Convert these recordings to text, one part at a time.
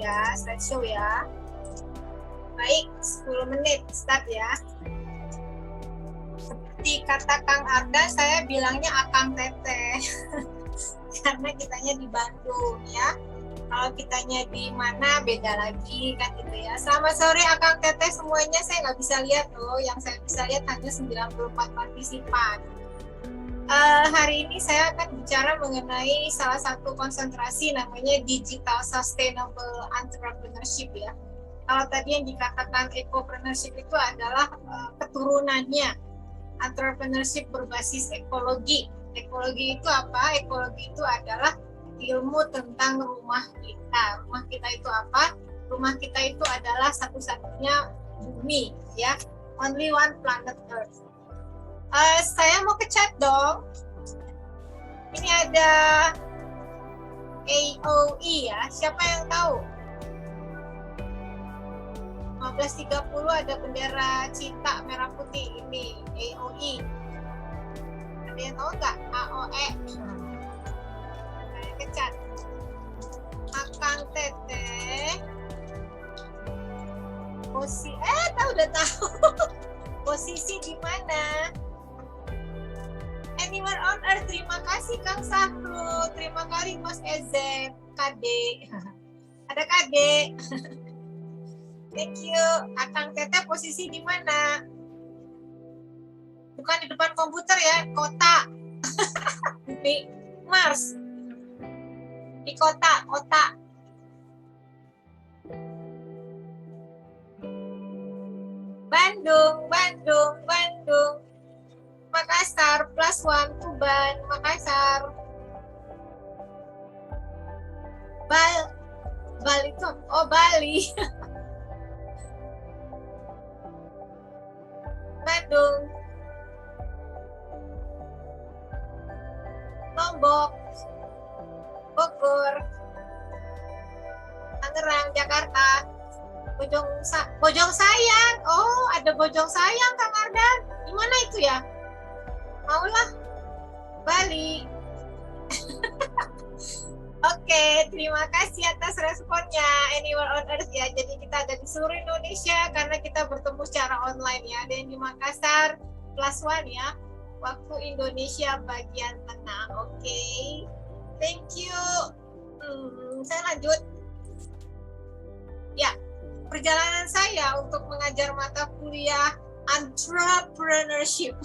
ya, slideshow ya. Baik, 10 menit start ya. Seperti kata Kang Arda, saya bilangnya Akang Teteh. Karena kitanya di Bandung ya. Kalau kitanya di mana beda lagi kan gitu ya. Selamat sore Akang Teteh semuanya, saya nggak bisa lihat loh. Yang saya bisa lihat hanya 94 partisipan. Hari ini saya akan bicara mengenai salah satu konsentrasi namanya Digital Sustainable Entrepreneurship ya. Kalau tadi yang dikatakan ecopreneurship itu adalah keturunannya entrepreneurship berbasis ekologi. Ekologi itu apa? Ekologi itu adalah ilmu tentang rumah kita. Rumah kita itu apa? Rumah kita itu adalah satu-satunya bumi ya. Only one planet Earth. Saya mau ke chat dong. Ini ada AOE ya. Siapa yang tahu? 15.30 ada bendera cinta merah putih ini AOE. Ada yang tahu nggak? AOE. Saya kecat. Akang Teteh. Udah tahu. Posisi di mana? Anywhere on Earth. Terima kasih Kang Sahru. Terima kasih Mas Eze. KD. Ada KD. Thank you. Akang Teteh posisi di mana? Bukan di depan komputer ya, kota. Di Mars. Di kota. Bandung. Makassar +1 Tuban, Makassar. Bali itu, Bali. Bandung, Lombok, Bogor, Tangerang, Jakarta, Bojong Sayang. Oh, ada Bojong Sayang Kang Ardan. Di mana itu ya? Maulah Bali. Oke, terima kasih atas responnya. Anywhere on Earth ya. Jadi kita ada di seluruh Indonesia karena kita bertemu secara online ya. Dan di Makassar +1 ya. Waktu Indonesia bagian tengah. Oke. Thank you. Saya lanjut. Ya, perjalanan saya untuk mengajar mata kuliah entrepreneurship.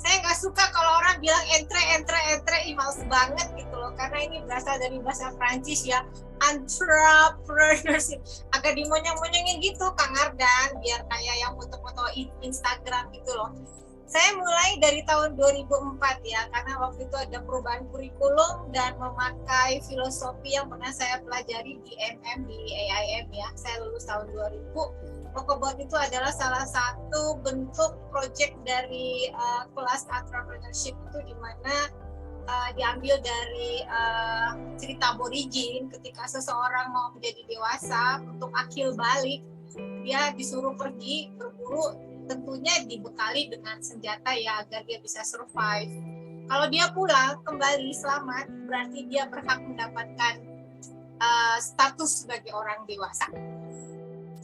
Saya nggak suka kalau orang bilang entre, males banget gitu loh, karena ini berasal dari bahasa Prancis ya, entrepreneurship. Agak dimonyong-monyongin gitu Kang Ardan, biar kayak yang foto-foto Instagram gitu loh. Saya mulai dari tahun 2004 ya, karena waktu itu ada perubahan kurikulum dan memakai filosofi yang pernah saya pelajari di MM, di AIM ya. Saya lulus tahun 2000. Pokobot itu adalah salah satu bentuk project dari kelas entrepreneurship itu, di mana diambil dari cerita aborigin. Ketika seseorang mau menjadi dewasa, untuk akil balik, dia disuruh pergi berburu, tentunya dibekali dengan senjata ya, agar dia bisa survive. Kalau dia pulang kembali selamat, berarti dia berhak mendapatkan status sebagai orang dewasa.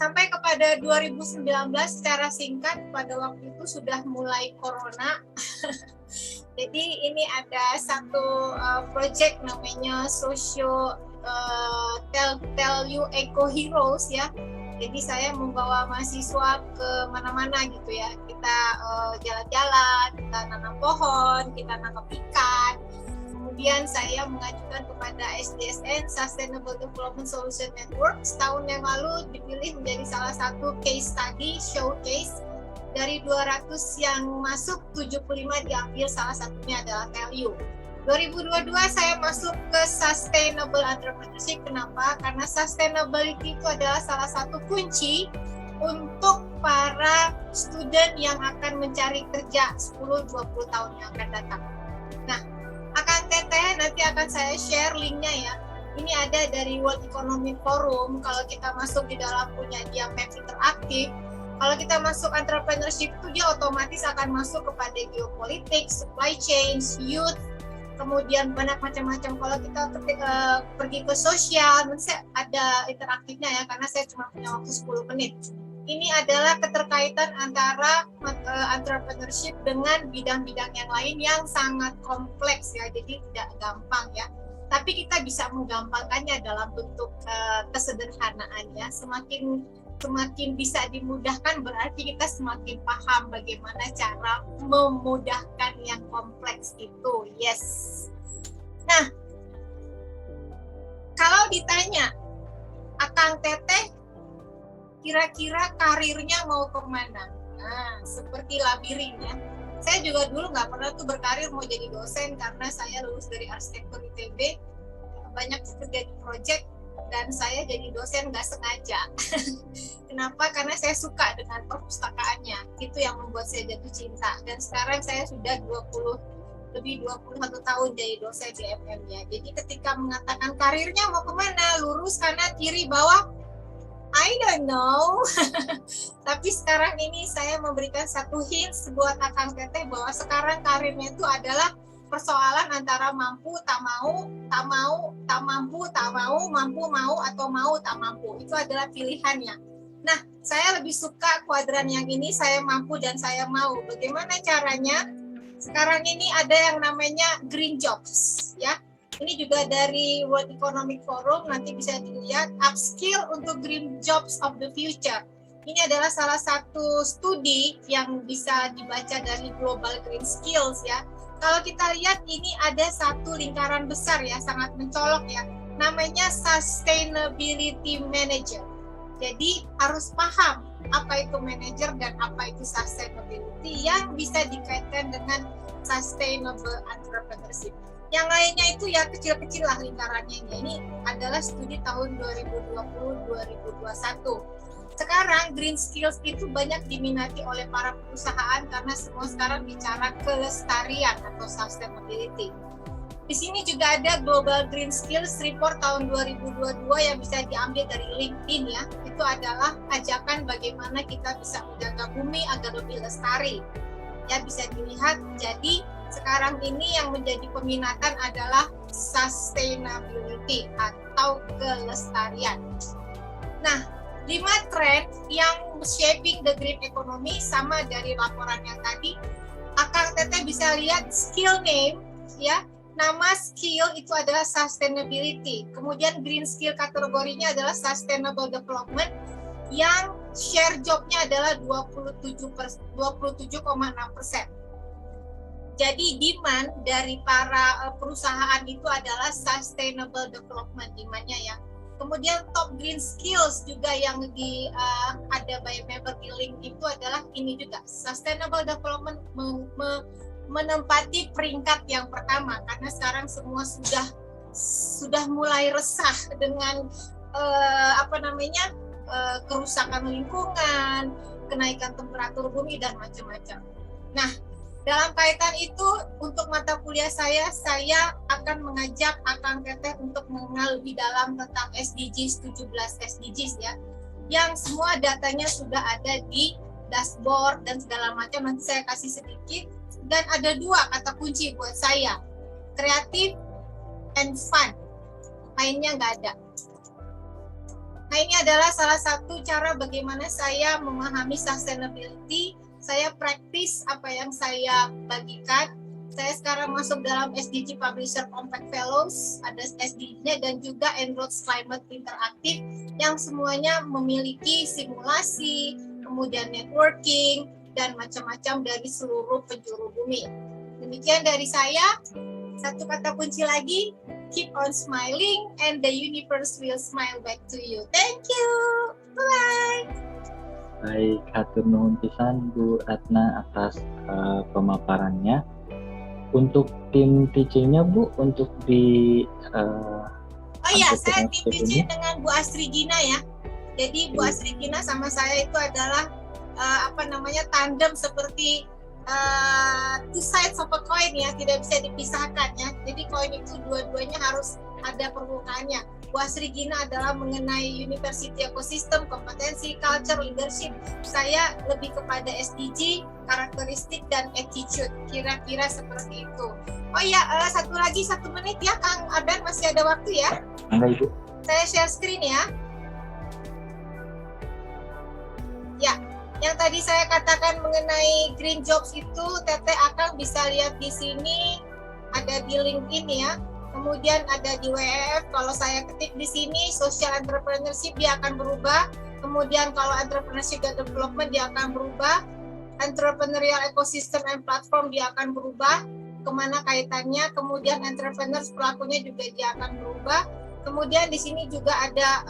Sampai kepada 2019 secara singkat, pada waktu itu sudah mulai corona. Jadi ini ada satu project namanya Socio Tell You Eco Heroes ya. Jadi saya membawa mahasiswa ke mana-mana gitu ya. Kita jalan-jalan, kita nanam pohon, kita nangkap ikan. Kemudian saya mengajukan kepada SDSN, Sustainable Development Solution Network. Setahun yang lalu dipilih menjadi salah satu case study, showcase. Dari 200 yang masuk, 75 diambil, salah satunya adalah Tell You. 2022 saya masuk ke Sustainable Entrepreneurship. Kenapa? Karena sustainability itu adalah salah satu kunci untuk para student yang akan mencari kerja 10-20 tahun yang akan datang. Nah, Akang Teteh nanti akan saya share linknya ya. Ini ada dari World Economic Forum. Kalau kita masuk di dalam punya dia map interaktif, kalau kita masuk entrepreneurship itu dia otomatis akan masuk kepada geopolitik, supply chain, youth, kemudian banyak macam-macam. Kalau kita pergi ke sosial, saya ada interaktifnya ya, karena saya cuma punya waktu 10 menit. Ini adalah keterkaitan antara entrepreneurship dengan bidang-bidang yang lain yang sangat kompleks ya, jadi tidak gampang ya. Tapi kita bisa menggampangkannya dalam bentuk kesederhanaannya. Semakin bisa dimudahkan, berarti kita semakin paham bagaimana cara memudahkan yang kompleks itu. Yes. Nah, kalau ditanya, Akang Teteh kira-kira karirnya mau kemana? Nah, seperti labirin ya. Saya juga dulu nggak pernah tuh berkarir mau jadi dosen, karena saya lulus dari arsitektur ITB, banyak kerja di proyek, dan saya jadi dosen nggak sengaja. Kenapa? Karena saya suka dengan perpustakaannya. Itu yang membuat saya jatuh cinta. Dan sekarang saya sudah 21 tahun jadi dosen di MM ya. Jadi ketika mengatakan karirnya mau kemana, lurus kanan kiri bawah, I don't know. Tapi sekarang ini saya memberikan satu hint buat Akang Teteh bahwa sekarang karirnya itu adalah persoalan antara mampu, tak mau, tak mau, tak mampu, tak mau, mampu, mau, atau mau, tak mampu. Itu adalah pilihannya. Nah, saya lebih suka kuadran yang ini, saya mampu dan saya mau. Bagaimana caranya? Sekarang ini ada yang namanya green jobs, ya. Ini juga dari World Economic Forum, nanti bisa dilihat, upskill untuk green jobs of the future. Ini adalah salah satu studi yang bisa dibaca dari Global Green Skills, ya. Kalau kita lihat ini ada satu lingkaran besar ya, sangat mencolok ya, namanya Sustainability Manager. Jadi harus paham apa itu manager dan apa itu sustainability yang bisa dikaitkan dengan sustainable entrepreneurship. Yang lainnya itu ya kecil-kecil lah lingkarannya. Ini adalah studi tahun 2020-2021. Sekarang green skills itu banyak diminati oleh para perusahaan karena semua sekarang bicara kelestarian atau sustainability. Di sini juga ada Global Green Skills Report tahun 2022 yang bisa diambil dari LinkedIn ya. Itu adalah ajakan bagaimana kita bisa menjaga bumi agar lebih lestari. Ya, bisa dilihat. Jadi sekarang ini yang menjadi peminatan adalah sustainability atau kelestarian. Nah, 5 tren yang shaping the green economy sama dari laporan yang tadi. Akang Teteh bisa lihat skill name ya. Nama skill itu adalah sustainability. Kemudian green skill kategorinya adalah sustainable development yang share jobnya adalah 27,6%. Jadi demand dari para perusahaan itu adalah sustainable development demandnya ya. Kemudian top green skills juga yang ada by member di LinkedIn itu adalah ini juga sustainable development menempati peringkat yang pertama karena sekarang semua sudah mulai resah dengan kerusakan lingkungan, kenaikan temperatur bumi dan macam-macam. Nah, dalam kaitan itu untuk mata kuliah saya akan mengajak Akang Teteh untuk mengenal lebih dalam tentang SDGs 17 SDGs ya, yang semua datanya sudah ada di dashboard dan segala macam. Nanti saya kasih sedikit. Dan ada 2 kata kunci buat saya, kreatif and fun. Lainnya nggak ada. Nah, ini adalah salah satu cara bagaimana saya memahami sustainability. Saya praktis apa yang saya bagikan. Saya sekarang masuk dalam SDG Publisher Compact Fellows, ada SDG-nya dan juga Enrolled Climate Interactive yang semuanya memiliki simulasi, kemudian networking, dan macam-macam dari seluruh penjuru bumi. Demikian dari saya. Satu kata kunci lagi, keep on smiling and the universe will smile back to you. Thank you. Bye. Baik, hatur nuhun pisan Bu Ratna atas pemaparannya. Untuk tim teachingnya Bu, untuk di saya tim teaching dengan Bu Astri Gina ya. Jadi Bu Astri Gina sama saya itu adalah tandem seperti two sides of a coin ya, tidak bisa dipisahkan ya. Jadi koin itu dua-duanya harus ada permukaannya. Bu Asri Gina adalah mengenai university ecosystem, kompetensi, culture, leadership. Saya lebih kepada SDG, karakteristik, dan attitude. Kira-kira seperti itu. Oh iya, satu lagi 1 menit ya, Kang Ardan, masih ada waktu ya? Enggak, Ibu. Saya share screen ya. Ya, yang tadi saya katakan mengenai green jobs itu, Teteh Akang bisa lihat di sini, ada di LinkedIn ya. Kemudian ada di WF, kalau saya ketik di sini social entrepreneurship dia akan berubah. Kemudian kalau entrepreneurship dan development dia akan berubah. Entrepreneurial ecosystem and platform dia akan berubah. Kemana kaitannya? Kemudian entrepreneurs pelakunya juga dia akan berubah. Kemudian di sini juga ada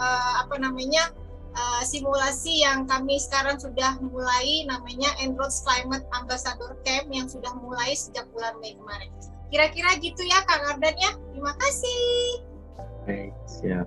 simulasi yang kami sekarang sudah mulai, namanya Enroads Climate Ambassador Camp yang sudah mulai sejak bulan Mei kemarin. Kira-kira gitu ya Kang Ardan ya. Terima kasih. Baik, siap.